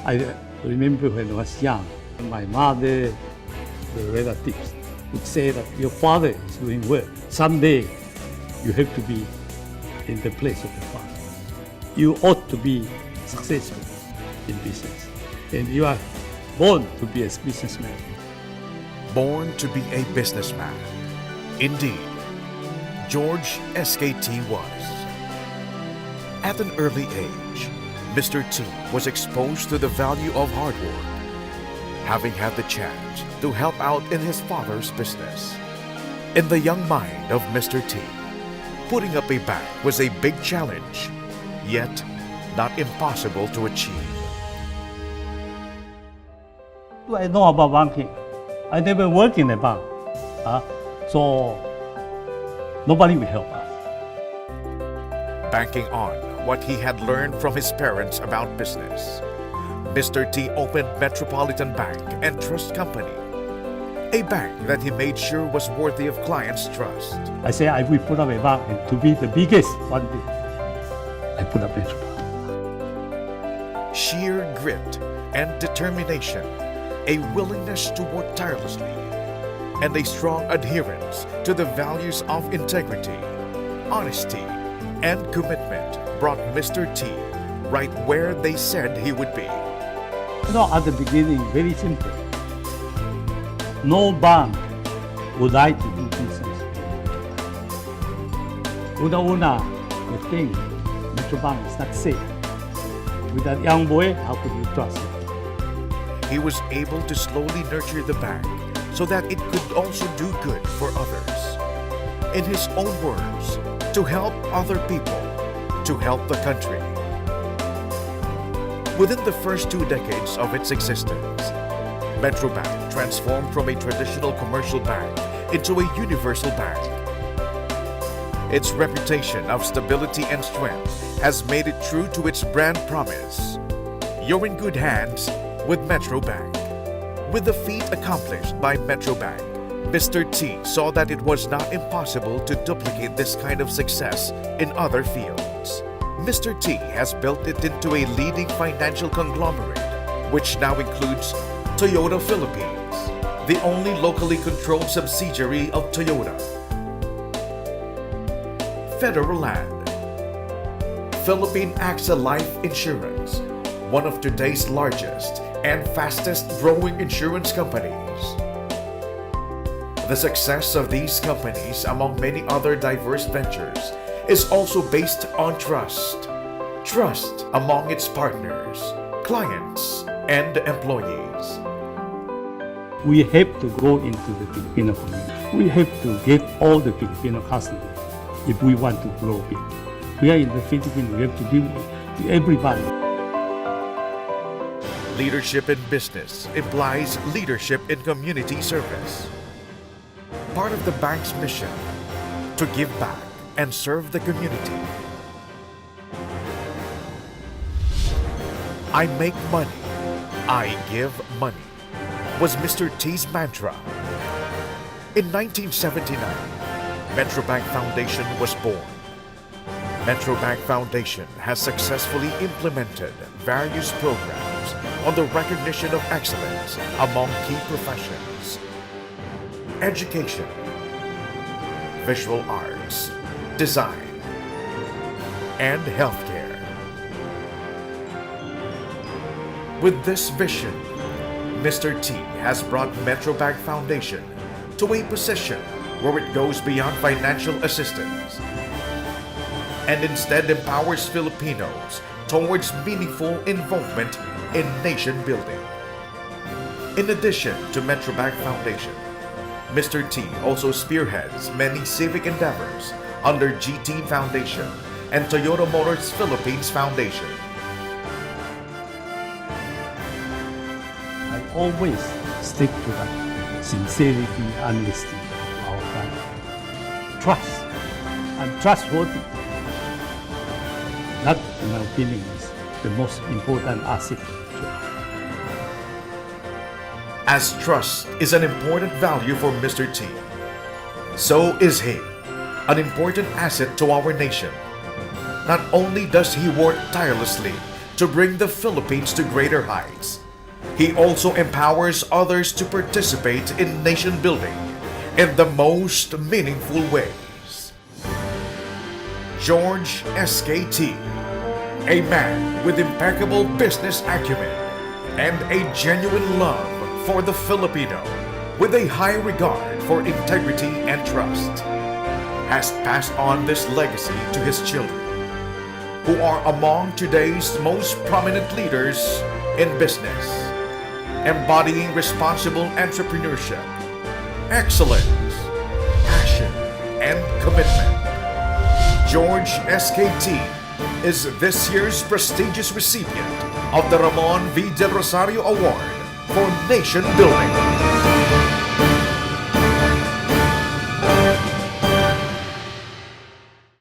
I remember when I was young, my mother, the relatives would say that your father is doing well. Someday, you have to be in the place of your father. You ought to be successful in business. And you are born to be a businessman. Born to be a businessman. Indeed, George SKT was. At an early age, Mr. T was exposed to the value of hard work, having had the chance to help out in his father's business. In the young mind of Mr. T, putting up a bank was a big challenge, yet not impossible to achieve. I know about banking. I never worked in a bank, so nobody will help us. Banking on what he had learned from his parents about business, Mr. T opened Metropolitan Bank and Trust Company, a bank that he made sure was worthy of clients' trust. I say I will put up a bank, and to be the biggest one, I put up Metrobank. Sheer grit and determination, a willingness to work tirelessly, and a strong adherence to the values of integrity, honesty, and commitment brought Mr. T right where they said he would be. You know, at the beginning, very simple. No bank would like to do business. Una-una, the thing, Metrobank is not safe. With that young boy, how could you trust him? He was able to slowly nurture the bank so that it could also do good for others. In his own words, to help other people, to help the country. Within the first 2 decades of its existence, Metrobank transformed from a traditional commercial bank into a universal bank. Its reputation of stability and strength has made it true to its brand promise. You're in good hands with Metrobank. With the feat accomplished by Metrobank, Mr. T saw that it was not impossible to duplicate this kind of success in other fields. Mr. T has built it into a leading financial conglomerate, which now includes Toyota Philippines, the only locally controlled subsidiary of Toyota, Federal Land, Philippine AXA Life Insurance, one of today's largest and fastest growing insurance companies. The success of these companies, among many other diverse ventures, is also based on trust. Trust among its partners, clients, and employees. We have to go into the Filipino community. We have to get all the Filipino customers if we want to grow big. We are in the Philippines, we have to deal with everybody. Leadership in business implies leadership in community service. Part of the bank's mission, to give back and serve the community. I make money, I give money, was Mr. T's mantra. In 1979, Metrobank Foundation was born. Metrobank Foundation has successfully implemented various programs on the recognition of excellence among key professions: education, visual arts, design, and healthcare. With this vision, Mr. T has brought Metrobank Foundation to a position where it goes beyond financial assistance and instead empowers Filipinos towards meaningful involvement in nation building. In addition to Metrobank Foundation, Mr. T also spearheads many civic endeavors under GT Foundation and Toyota Motors Philippines Foundation. I always stick to that sincerity, honesty of our family. Trust. I'm trustworthy. That, in my opinion, is the most important asset to us. As trust is an important value for Mr. T, so is he an important asset to our nation. Not only does he work tirelessly to bring the Philippines to greater heights. He also empowers others to participate in nation building in the most meaningful ways. George SKT, a man with impeccable business acumen and a genuine love for the Filipino, with a high regard for integrity and trust, has passed on this legacy to his children, who are among today's most prominent leaders in business, embodying responsible entrepreneurship, excellence, passion, and commitment. George SKT is this year's prestigious recipient of the Ramon V. Del Rosario Award for Nation Building.